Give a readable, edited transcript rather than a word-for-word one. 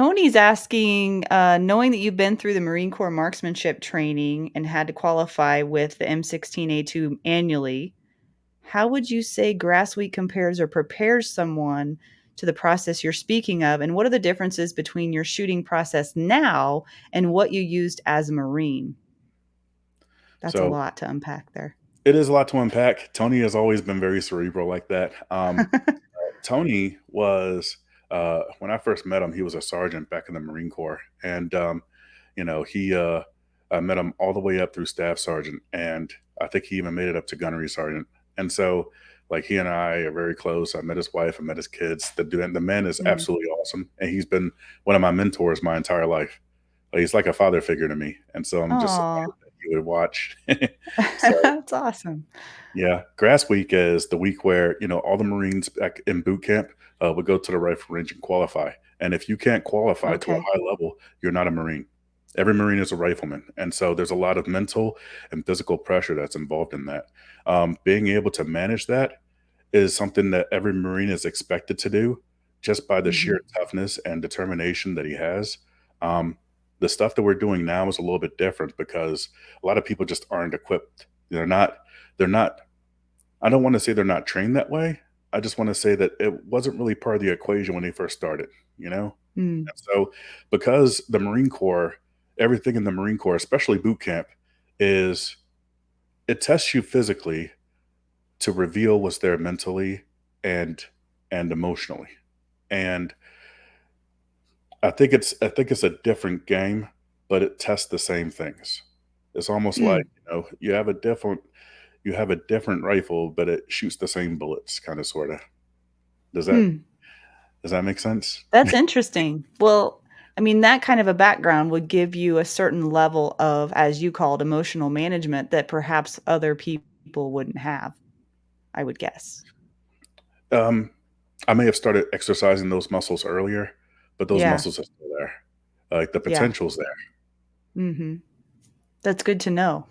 Tony's asking, knowing that you've been through the Marine Corps marksmanship training and had to qualify with the M16A2 annually, how would you say grass wheat compares or prepares someone to the process you're speaking of? And what are the differences between your shooting process now and what you used as a Marine? That's a So lot to unpack there. it is a lot to unpack. Tony has always been very cerebral like that. Tony was when I first met him, he was a sergeant back in the Marine Corps, and he I met him all the way up through staff sergeant, and I think he even made it up to gunnery sergeant. And so, like he and I are very close. I met his wife, I met his kids. The man is Mm. absolutely awesome, and he's been one of my mentors my entire life. He's like a father figure to me, and so I'm just Aw, honored that he would watch. So that's awesome. yeah, grass week is the week where all the Marines back in boot camp would go to the rifle range and qualify. And if you can't qualify to a Okay. high level, you're not a Marine. Every Marine is a rifleman, and so there's a lot of mental and physical pressure that's involved in that. Being able to manage that is something that every Marine is expected to do, just by the Mhm. sheer toughness and determination that he has. Um, the stuff that we're doing now is a little bit different because a lot of people just aren't equipped. They're not. They're not I don't want to say they're not trained that way. I just want to say that it wasn't really part of the equation when they first started, you know? Mm. And so, because the Marine Corps, everything in the Marine Corps, especially boot camp, is it tests you physically to reveal what's there mentally and emotionally. And I think it's a different game, but it tests the same things. It's almost like, Mm. you have a different rifle, but it shoots the same bullets, kind of sorta. Does that Hmm. does that make sense? That's interesting. Well, I mean, that kind of a background would give you a certain level of, as you called, emotional management that perhaps other people wouldn't have, I would guess. Um, I may have started exercising those muscles earlier, but those Yeah. muscles are still there. Like, the Yeah. potential's there. Mhm. That's good to know.